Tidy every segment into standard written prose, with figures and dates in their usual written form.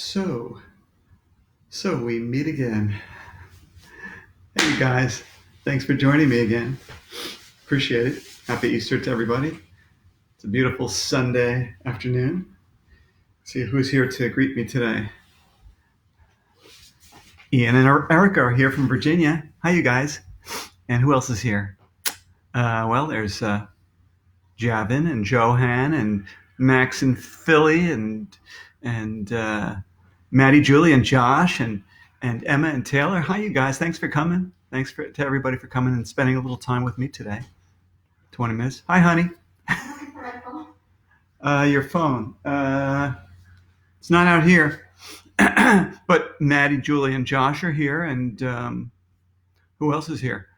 So, so we meet again. Hey, you guys. Thanks for joining me again. Appreciate it. Happy Easter to everybody. It's a beautiful Sunday afternoon. Let's see who's here to greet me today. Ian and Erica are here from Virginia. Hi, you guys. And who else is here? There's Javin and Johan and Max and Philly and Maddie, Julie, and Josh and Emma and Taylor. Hi, you guys. Thanks for coming. To everybody for coming and spending a little time with me today. 20 minutes. Hi, honey. Your phone. It's not out here. But Maddie, Julie, and Josh are here. And who else is here?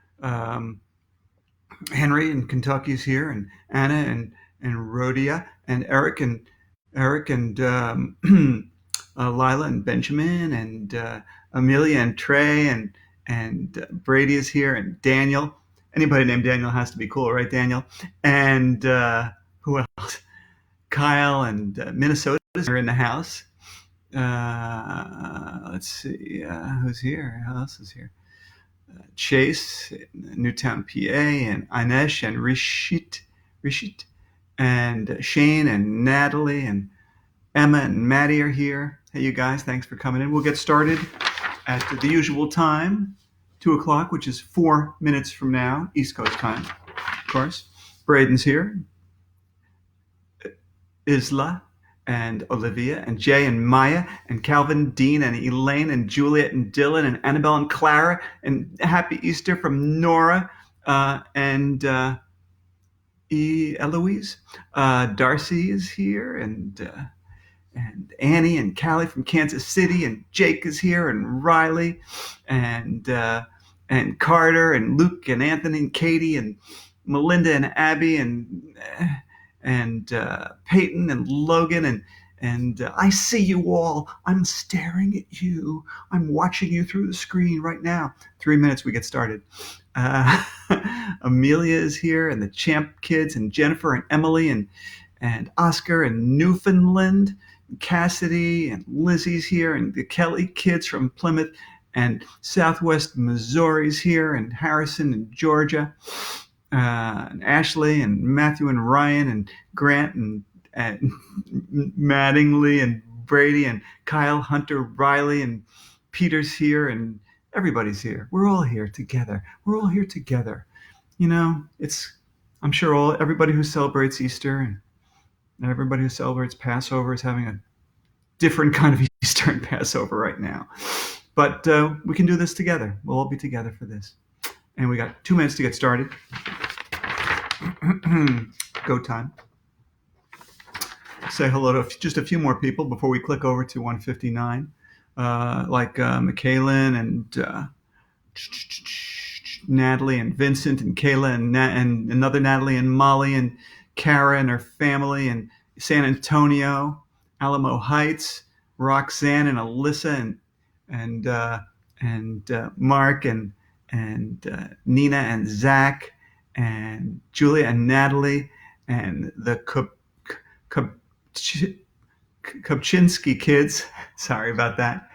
Henry in Kentucky is here, and Anna and Rhodia, and Eric and Lila and Benjamin and Amelia and Trey and Brady is here, and Daniel. Anybody named Daniel has to be cool, right, Daniel? And who else? Kyle and Minnesota are in the house. Let's see who's here. Who else is here? Chase, Newtown, PA, and Inesh and Rishit, and Shane and Natalie and Emma and Maddie are here. Hey, you guys, thanks for coming in. We'll get started at the usual time, 2 o'clock, which is 4 minutes from now, East Coast time, of course. Braden's here, Isla and Olivia and Jay and Maya and Calvin, Dean and Elaine and Juliet and Dylan and Annabelle and Clara, and Happy Easter from Nora and Eloise. Darcy is here, and Annie and Callie from Kansas City, and Jake is here, and Riley and Carter and Luke and Anthony and Katie and Melinda and Abby and Peyton and Logan and I see you all. I'm staring at you. I'm watching you through the screen right now. 3 minutes, we get started. Amelia is here, and the Champ kids, and Jennifer and Emily and Oscar and Newfoundland. Cassidy and Lizzie's here, and the Kelly kids from Plymouth and Southwest Missouri's here, and Harrison and Georgia. And Ashley and Matthew and Ryan and Grant and Mattingly and Brady and Kyle, Hunter, Riley, and Peter's here, and everybody's here. We're all here together. We're all here together. You know, I'm sure everybody who celebrates Easter and everybody who celebrates Passover is having a different kind of Easter and Passover right now. But we can do this together. We'll all be together for this. And we got 2 minutes to get started. Go time. Say hello to just a few more people before we click over to 159, like Michaelin and Natalie and Vincent and Kayla and another Natalie and Molly and Kara and her family and San Antonio, Alamo Heights, Roxanne and Alyssa and Mark and Nina and Zach and Julia and Natalie and the Kopczynski kids. Sorry about that.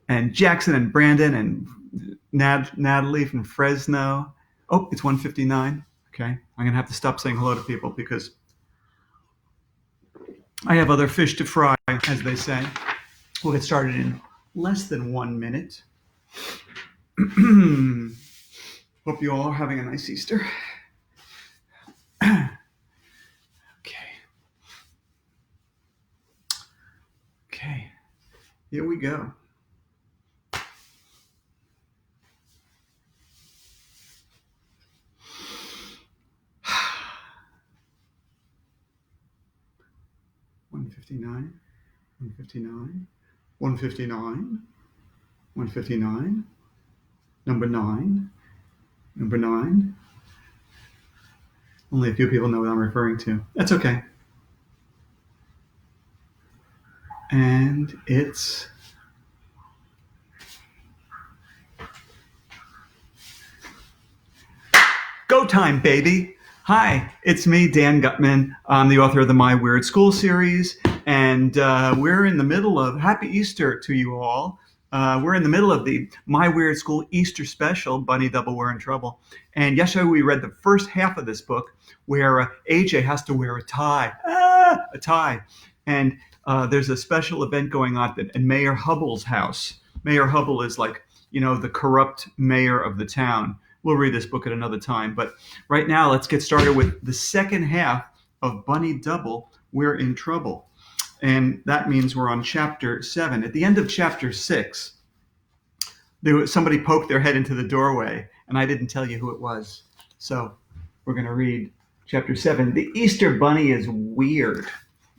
And Jackson and Brandon and Natalie from Fresno. Oh, it's 1:59. Okay. I'm going to have to stop saying hello to people because I have other fish to fry, as they say. We'll get started in less than 1 minute. Hope you all are having a nice Easter. Okay, here we go. $159, $159, $159, $159, number 9, number 9. Only a few people know what I'm referring to. That's okay. And it's go time, baby. Hi, it's me, Dan Gutman. I'm the author of the My Weirder-est School series, And we're in the middle of Happy Easter to you all. We're in the middle of the My Weird School Easter special, Bunny Double We're in Trouble. And yesterday we read the first half of this book where AJ has to wear a tie. A tie. And there's a special event going on in Mayor Hubble's house. Mayor Hubble is like, the corrupt mayor of the town. We'll read this book at another time. But right now, let's get started with the second half of Bunny Double We're in Trouble. And that means we're on chapter 7. At the end of chapter 6, somebody poked their head into the doorway, and I didn't tell you who it was. So we're going to read chapter 7. The Easter Bunny is weird.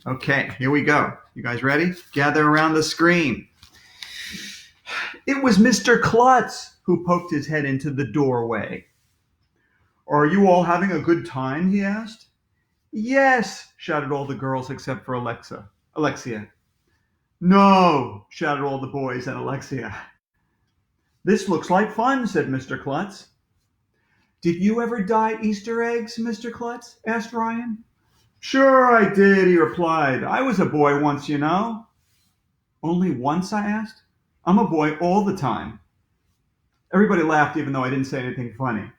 Okay, here we go. You guys ready? Gather around the screen. It was Mr. Klutz who poked his head into the doorway. "Are you all having a good time?" he asked. "Yes," shouted all the girls except for Alexia. "No," shouted all the boys and Alexia. "This looks like fun," said Mr. Klutz. "Did you ever dye Easter eggs, Mr. Klutz?" asked Ryan. "Sure I did," he replied. "I was a boy once, you know." "Only once?" I asked. "I'm a boy all the time." Everybody laughed even though I didn't say anything funny.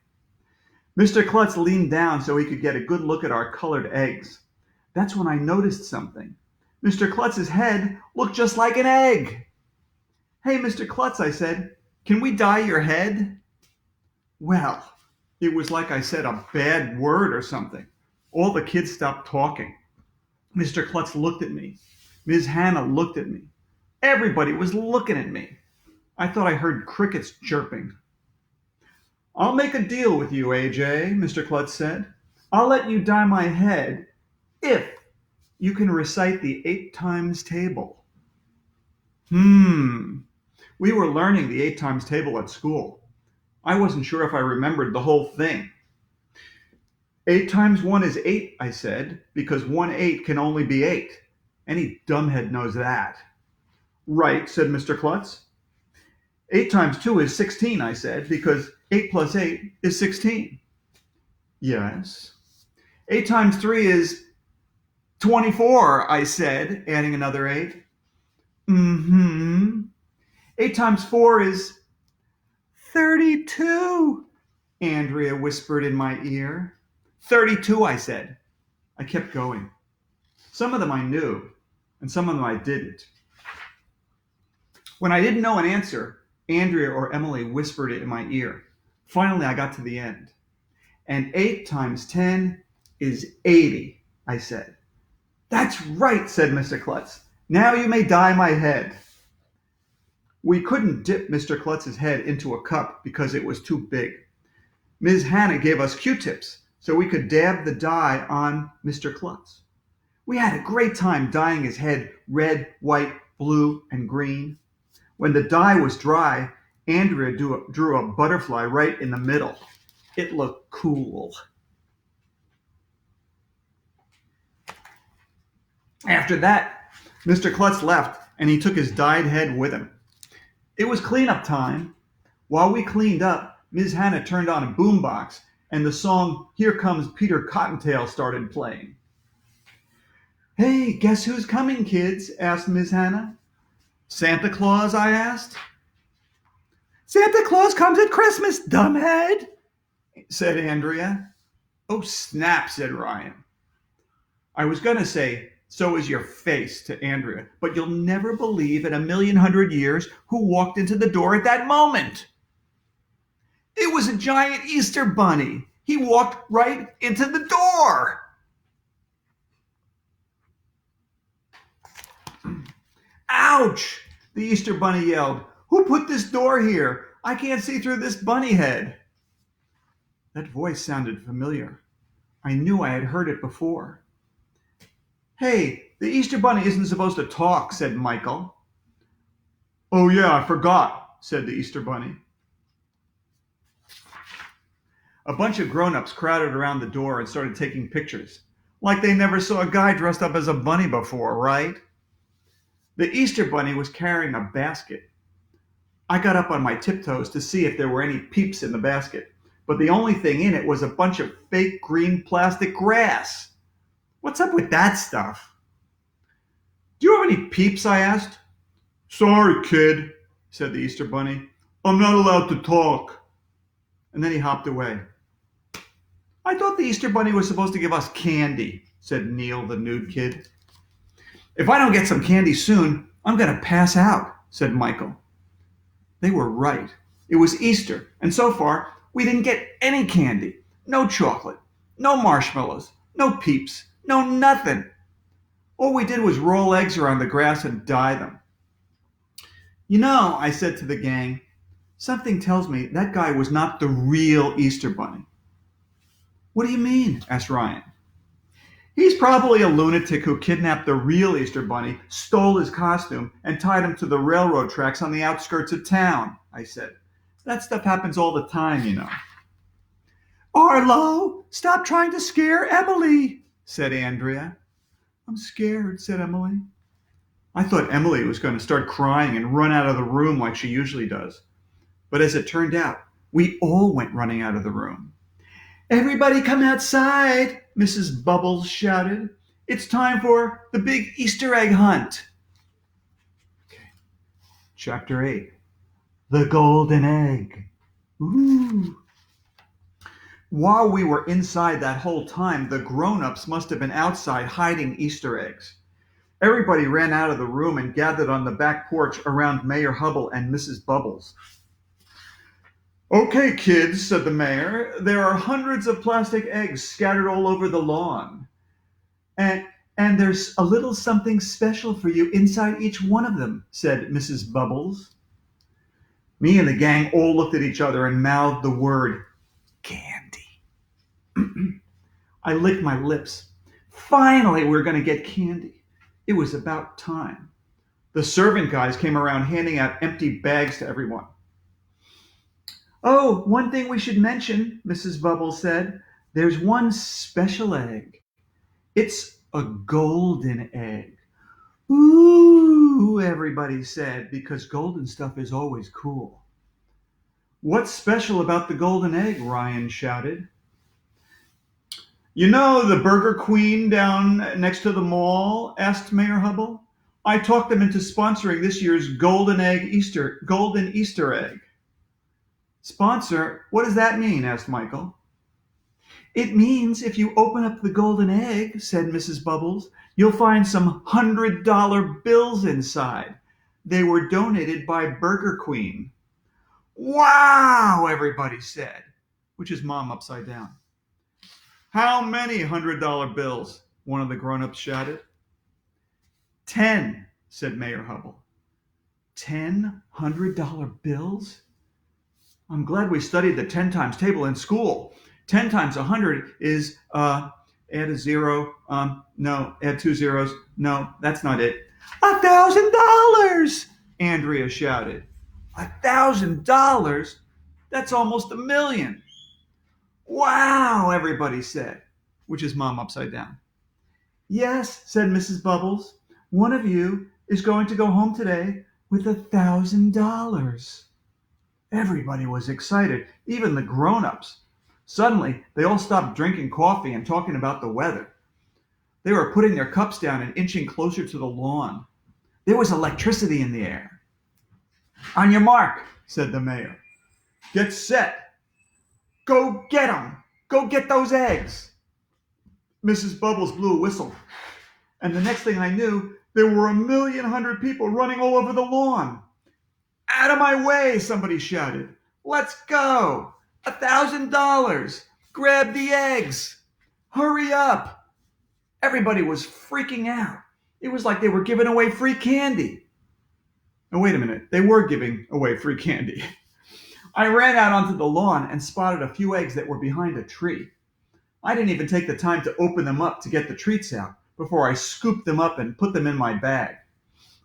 Mr. Klutz leaned down so he could get a good look at our colored eggs. That's when I noticed something. Mr. Klutz's head looked just like an egg. "Hey, Mr. Klutz," I said, "can we dye your head?" Well, it was like I said a bad word or something. All the kids stopped talking. Mr. Klutz looked at me. Ms. Hannah looked at me. Everybody was looking at me. I thought I heard crickets chirping. "I'll make a deal with you, AJ," Mr. Klutz said. "I'll let you dye my head if you can recite the 8 times table." We were learning the 8 times table at school. I wasn't sure if I remembered the whole thing. 8 times 1 is 8, I said, because 1 8 can only be 8. Any dumbhead knows that. "Right," said Mr. Klutz. 8 times 2 is 16, I said, because 8 plus 8 is 16. "Yes." 8 times 3 is 24, I said, adding another 8. "Mm-hmm." 8 times 4 is 32, Andrea whispered in my ear. 32, I said. I kept going. Some of them I knew, and some of them I didn't. When I didn't know an answer, Andrea or Emily whispered it in my ear. Finally, I got to the end. "And 8 times 10 is 80, I said. "That's right," said Mr. Klutz. "Now you may dye my head." We couldn't dip Mr. Klutz's head into a cup because it was too big. Ms. Hannah gave us Q-tips so we could dab the dye on Mr. Klutz. We had a great time dyeing his head red, white, blue, and green. When the dye was dry, Andrea drew a butterfly right in the middle. It looked cool. After that, Mr. Klutz left, and he took his dyed head with him. It was cleanup time. While we cleaned up, Ms. Hannah turned on a boombox, and the song "Here Comes Peter Cottontail" started playing. "Hey, guess who's coming, kids?" asked Ms. Hannah. "Santa Claus?" I asked. "Santa Claus comes at Christmas, dumbhead," said Andrea. "Oh, snap," said Ryan. I was going to say, "So is your face," to Andrea, but you'll never believe in 1,100,000 years who walked into the door at that moment. It was a giant Easter bunny. He walked right into the door. "Ouch!" the Easter bunny yelled. "Who put this door here? I can't see through this bunny head." That voice sounded familiar. I knew I had heard it before. "Hey, the Easter bunny isn't supposed to talk," said Michael. "Oh yeah, I forgot," said the Easter bunny. A bunch of grown-ups crowded around the door and started taking pictures. Like they never saw a guy dressed up as a bunny before, right? The Easter bunny was carrying a basket. I got up on my tiptoes to see if there were any peeps in the basket, but the only thing in it was a bunch of fake green plastic grass. What's up with that stuff? have any peeps?" I asked. "Sorry, kid," said the Easter Bunny. "I'm not allowed to talk." And then he hopped away. "I thought the Easter Bunny was supposed to give us candy," said Neil, the nude kid. "If I don't get some candy soon, I'm going to pass out," said Michael. They were right. It was Easter, and so far, we didn't get any candy. No chocolate, no marshmallows, no peeps, no nothing. All we did was roll eggs around the grass and dye them. "You know," I said to the gang, "something tells me that guy was not the real Easter Bunny." "What do you mean?" asked Ryan. "He's probably a lunatic who kidnapped the real Easter Bunny, stole his costume, and tied him to the railroad tracks on the outskirts of town," I said. "That stuff happens all the time, you know." "Arlo, stop trying to scare Emily," said Andrea. "I'm scared," said Emily. I thought Emily was going to start crying and run out of the room like she usually does. But as it turned out, we all went running out of the room. "Everybody come outside," Mrs. Bubbles shouted. "It's time for the big Easter egg hunt." Okay. Chapter 8. The Golden Egg. Ooh. While we were inside that whole time, the grown-ups must have been outside hiding Easter eggs. Everybody ran out of the room and gathered on the back porch around Mayor Hubble and Mrs. Bubbles. "Okay, kids," said the mayor, "there are hundreds of plastic eggs scattered all over the lawn. And there's a little something special for you inside each one of them," said Mrs. Bubbles. Me and the gang all looked at each other and mouthed the word candy. I licked my lips. Finally, we were going to get candy. It was about time. The servant guys came around handing out empty bags to everyone. "Oh, one thing we should mention," Mrs. Bubbles said. "There's one special egg. It's a golden egg." "Ooh," everybody said, because golden stuff is always cool. "What's special about the golden egg?" Ryan shouted. "You know the Burger Queen down next to the mall?" asked Mayor Hubble. "I talked them into sponsoring this year's golden Easter egg." "Sponsor? What does that mean?" asked Michael. "It means if you open up the golden egg," said Mrs. Bubbles, "you'll find some $100 bills inside. They were donated by Burger Queen." "Wow!" everybody said, which is Mom upside down. "How many $100 bills?" one of the grown-ups shouted. 10, said Mayor Hubble. 10 $100 bills? I'm glad we studied the 10 times table in school. 10 times 100 is, add a zero, no, add 2 zeros, no, that's not it. $1,000, Andrea shouted. $1,000? That's almost $1 million. Wow, everybody said, which is Mom upside down. Yes, said Mrs. Bubbles, one of you is going to go home today with $1,000. Everybody was excited, even the grown-ups. Suddenly, they all stopped drinking coffee and talking about the weather. They were putting their cups down and inching closer to the lawn. There was electricity in the air. On your mark, said the mayor. Get set. Go get them. Go get those eggs. Mrs. Bubbles blew a whistle. And the next thing I knew, there were 1,100,000 people running all over the lawn. Out of my way, somebody shouted. Let's go. $1,000. Grab the eggs. Hurry up. Everybody was freaking out. It was like they were giving away free candy. Oh, wait a minute. They were giving away free candy. I ran out onto the lawn and spotted a few eggs that were behind a tree. I didn't even take the time to open them up to get the treats out before I scooped them up and put them in my bag.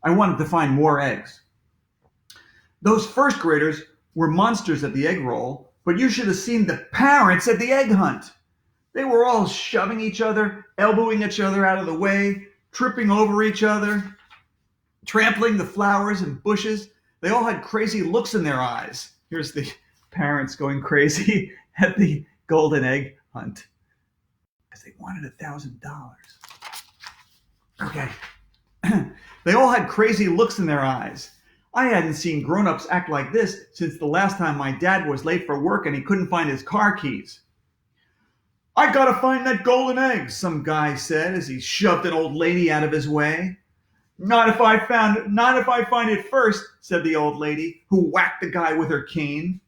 I wanted to find more eggs. Those first graders were monsters at the egg roll, but you should have seen the parents at the egg hunt. They were all shoving each other, elbowing each other out of the way, tripping over each other, trampling the flowers and bushes. They all had crazy looks in their eyes. Here's the parents going crazy at the golden egg hunt because they wanted $1,000. Okay. They all had crazy looks in their eyes. I hadn't seen grown-ups act like this since the last time my dad was late for work and he couldn't find his car keys. "I gotta find that golden egg," some guy said as he shoved an old lady out of his way. Not if I find it first," said the old lady, who whacked the guy with her cane.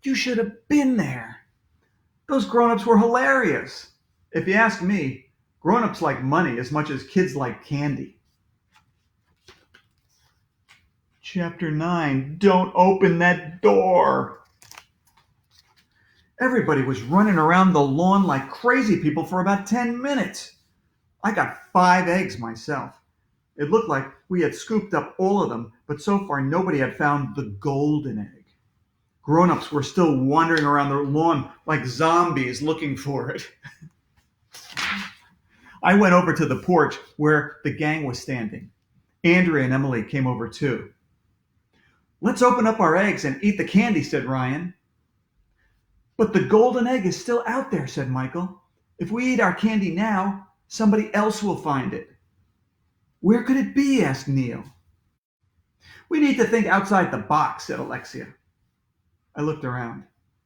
You should have been there. Those grown-ups were hilarious. If you ask me, grown-ups like money as much as kids like candy. Chapter 9, Don't Open That Door. Everybody was running around the lawn like crazy people for about 10 minutes. I got 5 eggs myself. It looked like we had scooped up all of them, but so far nobody had found the golden egg. Grown-ups were still wandering around the lawn like zombies looking for it. I went over to the porch where the gang was standing. Andrea and Emily came over too. "Let's open up our eggs and eat the candy," said Ryan. "But the golden egg is still out there," said Michael. "If we eat our candy now, somebody else will find it." "Where could it be?" asked Neil. "We need to think outside the box," said Alexia. I looked around.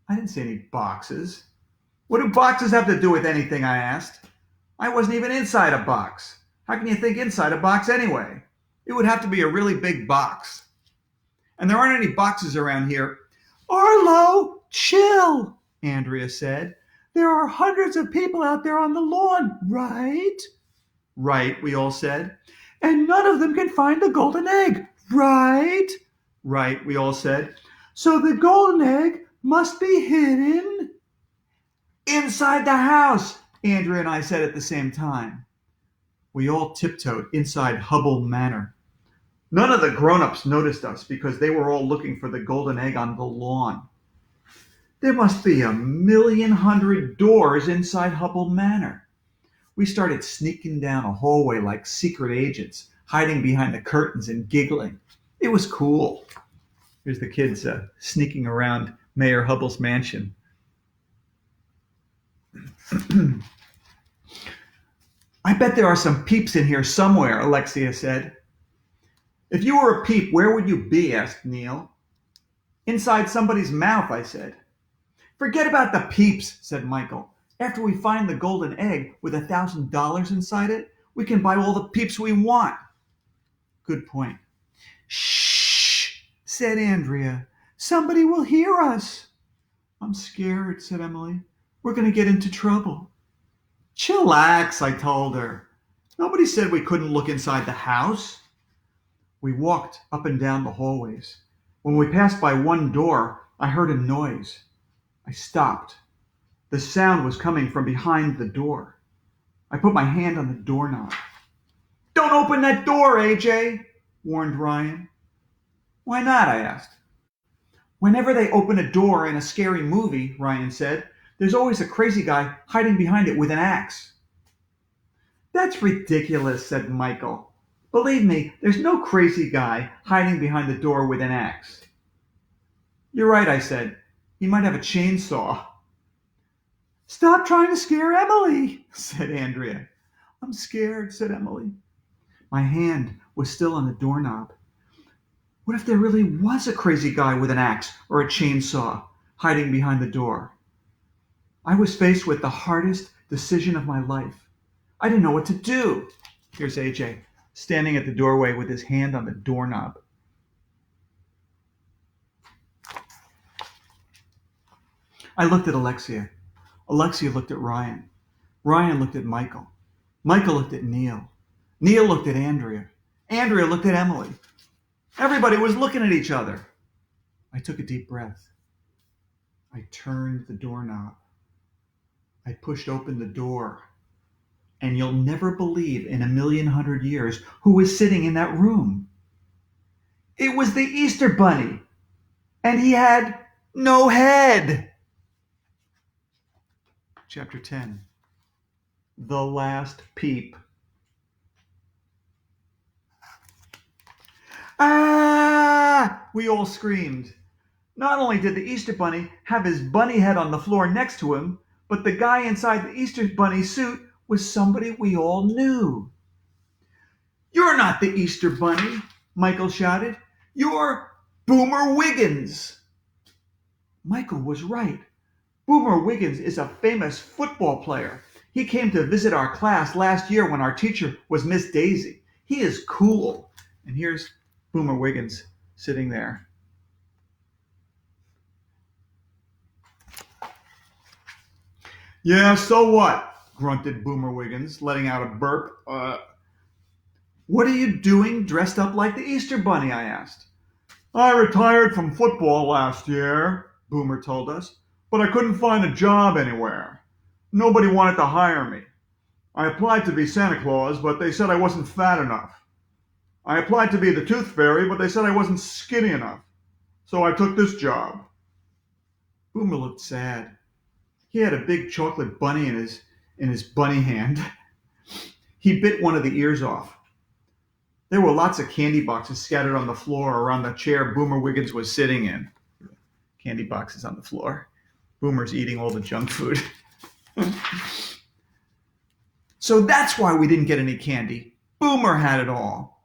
I didn't see any boxes. "What do boxes have to do with anything?" I asked. "I wasn't even inside a box. How can you think inside a box anyway? It would have to be a really big box. And there aren't any boxes around here." "Arlo, chill," Andrea said. "There are hundreds of people out there on the lawn, right?" "Right," we all said. "And none of them can find the golden egg, right?" "Right," we all said. "So the golden egg must be hidden inside the house," Andrea and I said at the same time. We all tiptoed inside Hubble Manor. None of the grown-ups noticed us because they were all looking for the golden egg on the lawn. There must be 1,100,000 doors inside Hubble Manor. We started sneaking down a hallway like secret agents, hiding behind the curtains and giggling. It was cool. Here's the kids sneaking around Mayor Hubble's mansion. "I bet there are some peeps in here somewhere," Alexia said. "If you were a peep, where would you be?" asked Neil. "Inside somebody's mouth," I said. "Forget about the peeps," said Michael. "After we find the golden egg with $1,000 inside it, we can buy all the peeps we want." Good point. "Shh," said Andrea. "Somebody will hear us." "I'm scared," said Emily. "We're going to get into trouble." "Chillax," I told her. "Nobody said we couldn't look inside the house." We walked up and down the hallways. When we passed by one door, I heard a noise. I stopped. The sound was coming from behind the door. I put my hand on the doorknob. "Don't open that door, AJ," warned Ryan. "Why not?" I asked. "Whenever they open a door in a scary movie," Ryan said, "there's always a crazy guy hiding behind it with an axe." "That's ridiculous," said Michael. "Believe me, there's no crazy guy hiding behind the door with an axe." "You're right," I said. "He might have a chainsaw." "Stop trying to scare Emily," said Andrea. "I'm scared," said Emily. My hand was still on the doorknob. What if there really was a crazy guy with an axe or a chainsaw hiding behind the door? I was faced with the hardest decision of my life. I didn't know what to do. Here's AJ, standing at the doorway with his hand on the doorknob. I looked at Alexia. Alexia looked at Ryan. Ryan looked at Michael. Michael looked at Neil. Neil looked at Andrea. Andrea looked at Emily. Everybody was looking at each other. I took a deep breath. I turned the doorknob. I pushed open the door. And you'll never believe in 1,100,000 years who was sitting in that room. It was the Easter Bunny. And he had no head. Chapter 10. The Last Peep. "Ah!" we all screamed. Not only did the Easter Bunny have his bunny head on the floor next to him, but the guy inside the Easter Bunny suit was somebody we all knew. You're not the Easter Bunny, Michael shouted. You're Boomer Wiggins. Michael was right. Boomer Wiggins is a famous football player. He came to visit our class last year when our teacher was Miss Daisy. He is cool. And here's Boomer Wiggins sitting there. Yeah, so what? Grunted Boomer Wiggins, letting out a burp. What are you doing dressed up like the Easter Bunny? I asked. I retired from football last year, Boomer told us, but I couldn't find a job anywhere. Nobody wanted to hire me. I applied to be Santa Claus, but they said I wasn't fat enough. I applied to be the Tooth Fairy, but they said I wasn't skinny enough. So I took this job. Boomer looked sad. He had a big chocolate bunny in his bunny hand. He bit one of the ears off. There were lots of candy boxes scattered on the floor around the chair Boomer Wiggins was sitting in. Candy boxes on the floor. Boomer's eating all the junk food. So that's why we didn't get any candy. Boomer had it all.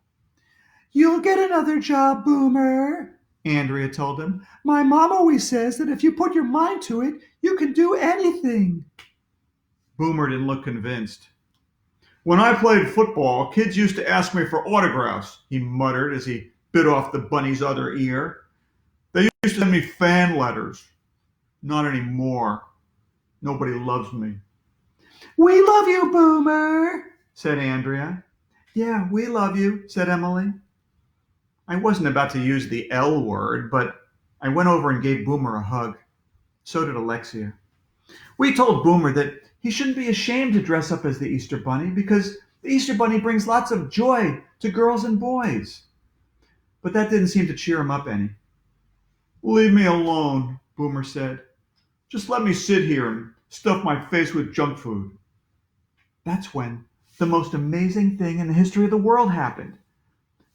You'll get another job, Boomer, Andrea told him. My mom always says that if you put your mind to it, you can do anything. Boomer didn't look convinced. When I played football, kids used to ask me for autographs, he muttered as he bit off the bunny's other ear. They used to send me fan letters. Not anymore. Nobody loves me. We love you, Boomer, said Andrea. Yeah, we love you, said Emily. I wasn't about to use the L word, but I went over and gave Boomer a hug. So did Alexia. We told Boomer that he shouldn't be ashamed to dress up as the Easter Bunny because the Easter Bunny brings lots of joy to girls and boys. But that didn't seem to cheer him up any. Leave me alone, Boomer said. Just let me sit here and stuff my face with junk food. That's when the most amazing thing in the history of the world happened.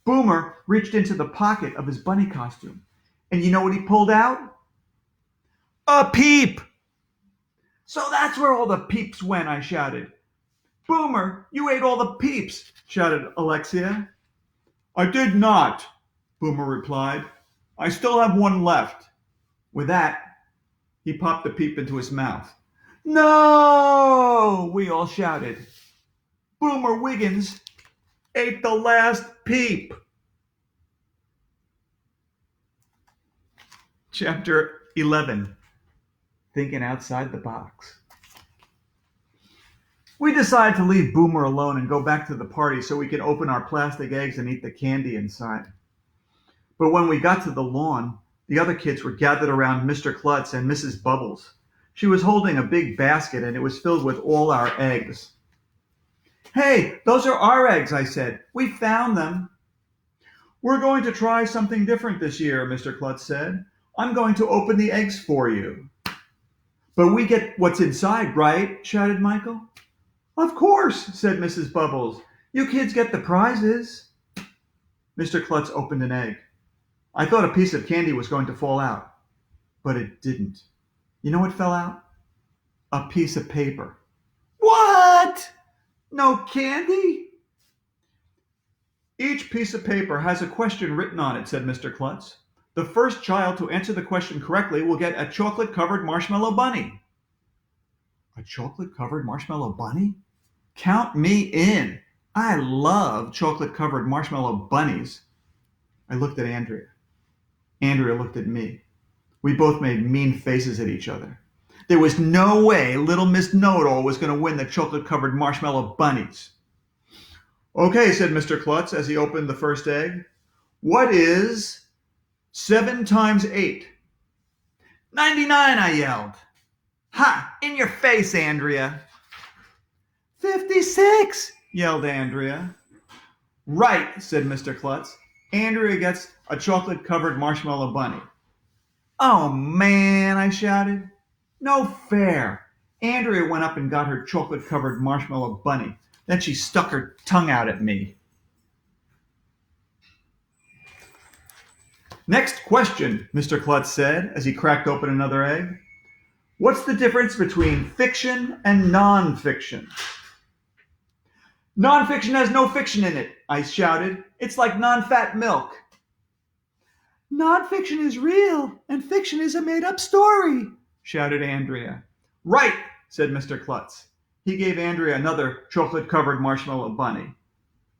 Boomer reached into the pocket of his bunny costume, and you know what he pulled out? A peep! So that's where all the peeps went, I shouted. Boomer, you ate all the peeps, shouted Alexia. I did not, Boomer replied. I still have one left. With that, he popped the peep into his mouth. No! We all shouted. Boomer Wiggins ate the last peep. Chapter 11. Thinking outside the box. We decided to leave Boomer alone and go back to the party so we could open our plastic eggs and eat the candy inside. But when we got to the lawn, the other kids were gathered around Mr. Klutz and Mrs. Bubbles. She was holding a big basket and it was filled with all our eggs. Hey, those are our eggs, I said. We found them. We're going to try something different this year, Mr. Klutz said. I'm going to open the eggs for you. But we get what's inside, right? Shouted Michael. Of course, said Mrs. Bubbles. You kids get the prizes. Mr. Klutz opened an egg. I thought a piece of candy was going to fall out, but it didn't. You know what fell out? A piece of paper. What? No candy? Each piece of paper has a question written on it, said Mr. Klutz. The first child to answer the question correctly will get a chocolate-covered marshmallow bunny. A chocolate-covered marshmallow bunny? Count me in. I love chocolate-covered marshmallow bunnies. I looked at Andrea. Andrea looked at me. We both made mean faces at each other. There was no way Little Miss Know-It-All was going to win the chocolate-covered marshmallow bunnies. Okay, said Mr. Klutz as he opened the first egg. What is 7 times 8? 99, I yelled. Ha! In your face, Andrea. 56, yelled Andrea. Right, said Mr. Klutz. Andrea gets a chocolate-covered marshmallow bunny. Oh, man, I shouted. No fair. Andrea went up and got her chocolate-covered marshmallow bunny. Then she stuck her tongue out at me. Next question, Mr. Klutz said as he cracked open another egg. What's the difference between fiction and non-fiction? Nonfiction has no fiction in it, I shouted. It's like non-fat milk. Nonfiction is real, and fiction is a made-up story, shouted Andrea. Right, said Mr. Klutz. He gave Andrea another chocolate-covered marshmallow bunny.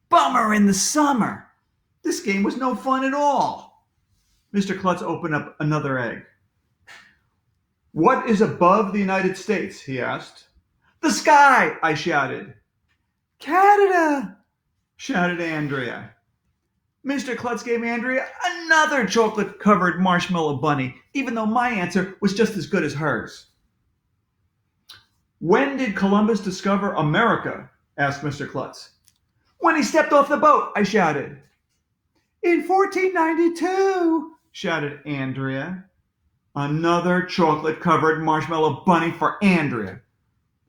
Bummer in the summer. This game was no fun at all. Mr. Klutz opened up another egg. What is above the United States? He asked. The sky, I shouted. Canada, shouted Andrea. Mr. Klutz gave Andrea another chocolate-covered marshmallow bunny, even though my answer was just as good as hers. When did Columbus discover America? Asked Mr. Klutz. When he stepped off the boat, I shouted. In 1492, shouted Andrea. Another chocolate-covered marshmallow bunny for Andrea.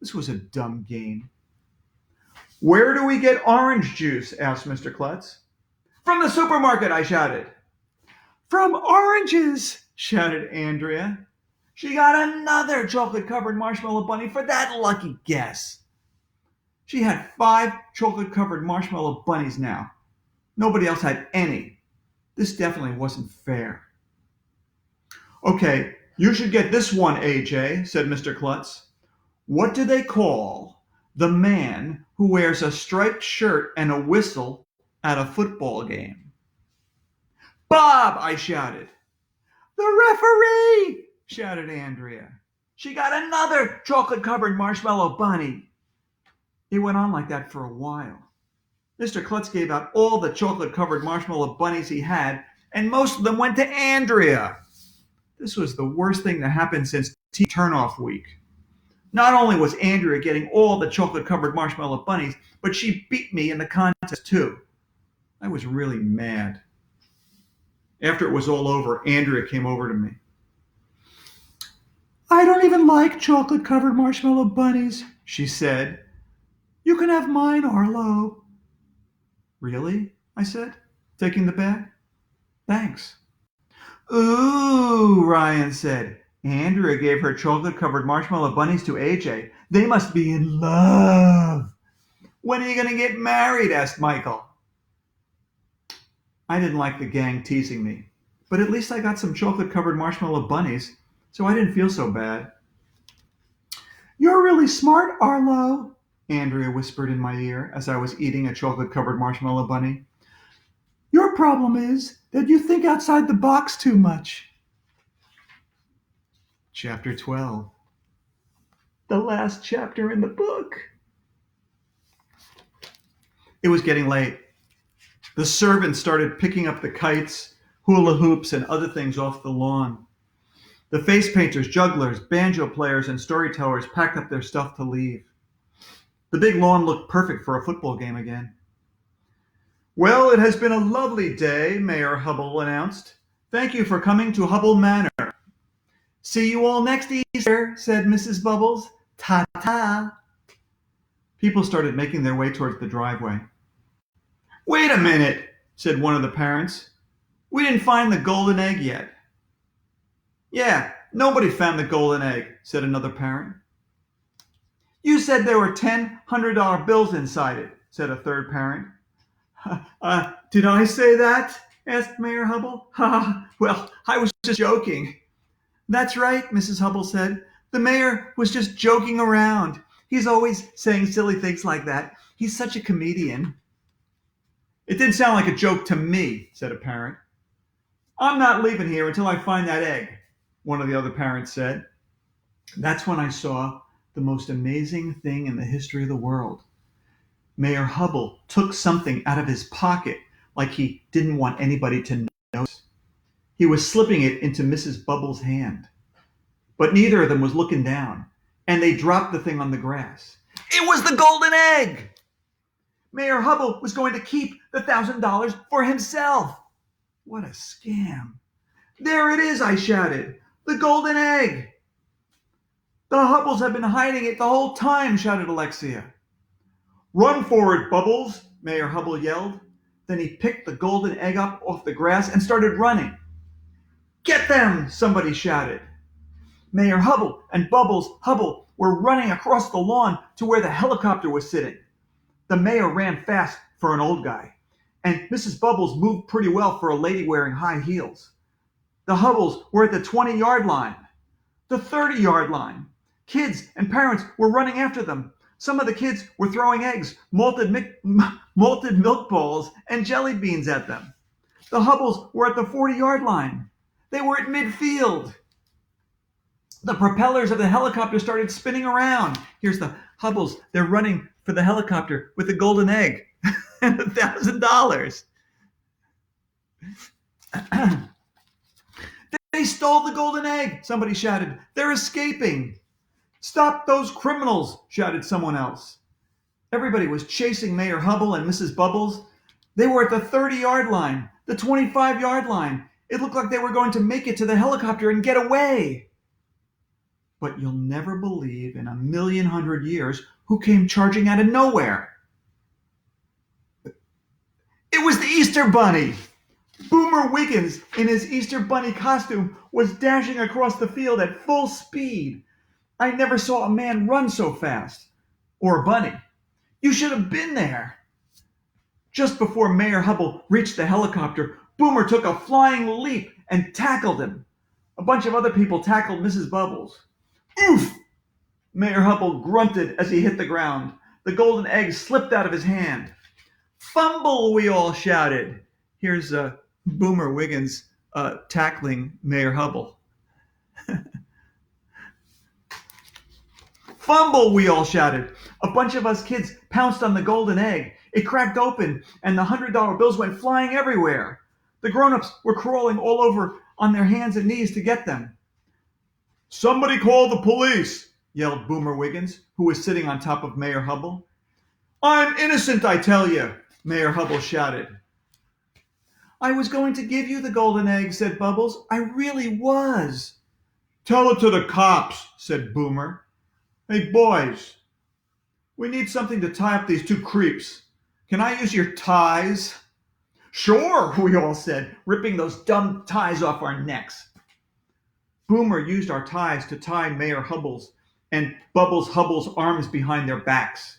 This was a dumb game. Where do we get orange juice? Asked Mr. Klutz. From the supermarket, I shouted. From oranges, shouted Andrea. She got another chocolate-covered marshmallow bunny for that lucky guess. She had 5 chocolate-covered marshmallow bunnies now. Nobody else had any. This definitely wasn't fair. Okay, you should get this one, AJ, said Mr. Klutz. What do they call the man who wears a striped shirt and a whistle at a football game? Bob, I shouted. The referee, shouted Andrea. She got another chocolate-covered marshmallow bunny. It went on like that for a while. Mr. Klutz gave out all the chocolate-covered marshmallow bunnies he had, and most of them went to Andrea. This was the worst thing to happen since tea turn-off week. Not only was Andrea getting all the chocolate-covered marshmallow bunnies, but she beat me in the contest too. I was really mad. After it was all over, Andrea came over to me. I don't even like chocolate-covered marshmallow bunnies, she said. You can have mine, Arlo. Really? I said, taking the bag. Thanks. Ooh, Ryan said. Andrea gave her chocolate-covered marshmallow bunnies to AJ. They must be in love. When are you going to get married? Asked Michael. I didn't like the gang teasing me, but at least I got some chocolate-covered marshmallow bunnies, so I didn't feel so bad. You're really smart, Arlo, Andrea whispered in my ear as I was eating a chocolate-covered marshmallow bunny. Your problem is that you think outside the box too much. Chapter 12. The last chapter in the book. It was getting late. The servants started picking up the kites, hula hoops, and other things off the lawn. The face painters, jugglers, banjo players, and storytellers packed up their stuff to leave. The big lawn looked perfect for a football game again. Well, it has been a lovely day, Mayor Hubble announced. Thank you for coming to Hubble Manor. See you all next Easter, said Mrs. Bubbles. Ta-ta. People started making their way towards the driveway. Wait a minute, said one of the parents. We didn't find the golden egg yet. Yeah, nobody found the golden egg, said another parent. You said there were 10 $100 bills inside it, said a third parent. Did I say that? Asked Mayor Hubble. Well, I was just joking. That's right, Mrs. Hubble said. The mayor was just joking around. He's always saying silly things like that. He's such a comedian. It didn't sound like a joke to me, said a parent. I'm not leaving here until I find that egg, one of the other parents said. That's when I saw the most amazing thing in the history of the world. Mayor Hubble took something out of his pocket like he didn't want anybody to notice. He was slipping it into Mrs. Bubble's hand. But neither of them was looking down, and they dropped the thing on the grass. It was the golden egg! Mayor Hubble was going to keep the $1,000 for himself. What a scam. There it is, I shouted. The golden egg. The Hubbles have been hiding it the whole time, shouted Alexia. Run for it, Bubbles, Mayor Hubble yelled. Then he picked the golden egg up off the grass and started running. Get them, somebody shouted. Mayor Hubble and Bubbles Hubble were running across the lawn to where the helicopter was sitting. The mayor ran fast for an old guy, and Mrs. Bubbles moved pretty well for a lady wearing high heels. The Hubbles were at the 20-yard line, the 30-yard line. Kids and parents were running after them. Some of the kids were throwing eggs, malted milk balls, and jelly beans at them. The Hubbles were at the 40-yard line. They were at midfield. The propellers of the helicopter started spinning around. Here's the Hubbles. They're running for the helicopter with the golden egg and $1,000. They stole the golden egg, somebody shouted. They're escaping. Stop those criminals, shouted someone else. Everybody was chasing Mayor Hubble and Mrs. Bubbles. They were at the 30-yard line, the 25-yard line. It looked like they were going to make it to the helicopter and get away. But you'll never believe in 1,100,000 years who came charging out of nowhere. It was the Easter Bunny. Boomer Wiggins, in his Easter Bunny costume, was dashing across the field at full speed. I never saw a man run so fast. Or a bunny. You should have been there. Just before Mayor Hubble reached the helicopter, Boomer took a flying leap and tackled him. A bunch of other people tackled Mrs. Bubbles. Oof! Mayor Hubble grunted as he hit the ground. The golden egg slipped out of his hand. Fumble, we all shouted. Here's Boomer Wiggins tackling Mayor Hubble. Fumble, we all shouted. A bunch of us kids pounced on the golden egg. It cracked open, and the $100 bills went flying everywhere. The grown-ups were crawling all over on their hands and knees to get them. Somebody call the police, yelled Boomer Wiggins, who was sitting on top of Mayor Hubble. I'm innocent, I tell you, Mayor Hubble shouted. I was going to give you the golden egg, said Bubbles. I really was. Tell it to the cops, said Boomer. Hey, boys, we need something to tie up these two creeps. Can I use your ties? Sure, we all said, ripping those dumb ties off our necks. Boomer used our ties to tie Mayor Hubble's and Bubbles Hubble's arms behind their backs.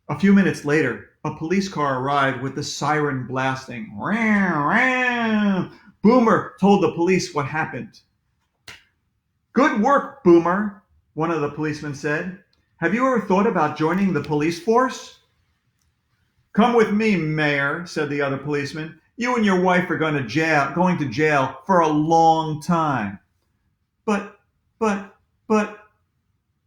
A few minutes later, a police car arrived with the siren blasting. Boomer told the police what happened. Good work, Boomer, one of the policemen said. Have you ever thought about joining the police force? Come with me, Mayor, said the other policeman. You and your wife are going to jail for a long time. But,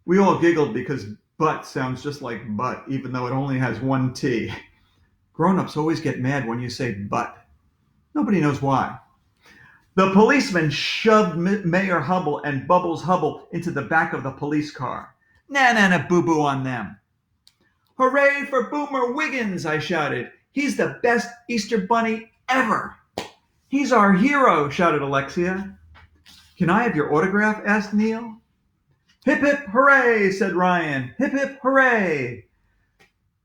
we all giggled because but sounds just like but, even though it only has one T. Grown-ups always get mad when you say but. Nobody knows why. The policeman shoved Mayor Hubble and Bubbles Hubble into the back of the police car. Na, boo-boo on them. Hooray for Boomer Wiggins, I shouted. He's the best Easter Bunny ever. He's our hero, shouted Alexia. Can I have your autograph? Asked Neil. Hip, hip, hooray, said Ryan. Hip, hip, hooray.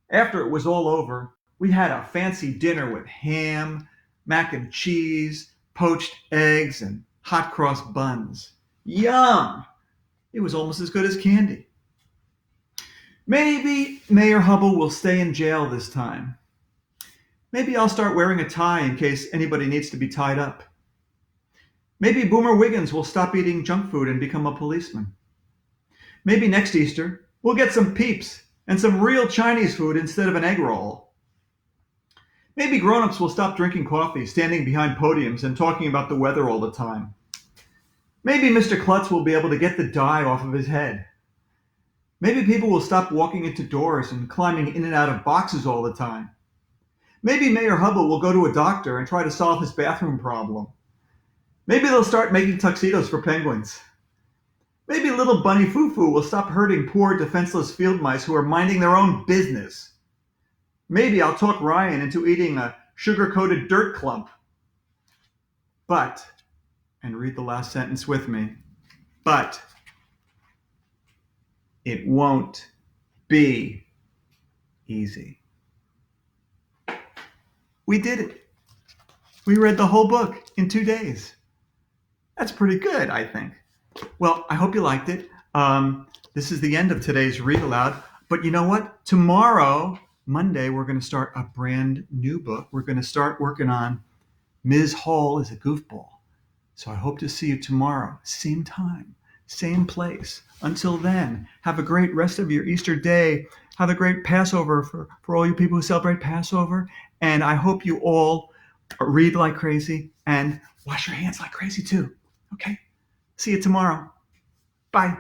After it was all over, we had a fancy dinner with ham, mac and cheese, poached eggs, and hot cross buns. Yum! It was almost as good as candy. Maybe Mayor Hubble will stay in jail this time. Maybe I'll start wearing a tie in case anybody needs to be tied up. Maybe Boomer Wiggins will stop eating junk food and become a policeman. Maybe next Easter, we'll get some Peeps and some real Chinese food instead of an egg roll. Maybe grown-ups will stop drinking coffee, standing behind podiums, and talking about the weather all the time. Maybe Mr. Klutz will be able to get the dye off of his head. Maybe people will stop walking into doors and climbing in and out of boxes all the time. Maybe Mayor Hubble will go to a doctor and try to solve his bathroom problem. Maybe they'll start making tuxedos for penguins. Maybe little Bunny Foo-Foo will stop hurting poor defenseless field mice who are minding their own business. Maybe I'll talk Ryan into eating a sugar-coated dirt clump. But, and read the last sentence with me, but it won't be easy. We did it. We read the whole book in 2 days. That's pretty good, I think. Well, I hope you liked it. This is the end of today's read aloud. But you know what? Tomorrow Monday, we're going to start a brand new book. We're going to start working on Ms. Hall is a Goofball. So I hope to see you tomorrow, same time, same place. Until then, have a great rest of your Easter day. Have a great Passover for all you people who celebrate Passover. And I hope you all read like crazy and wash your hands like crazy too. Okay? See you tomorrow. Bye.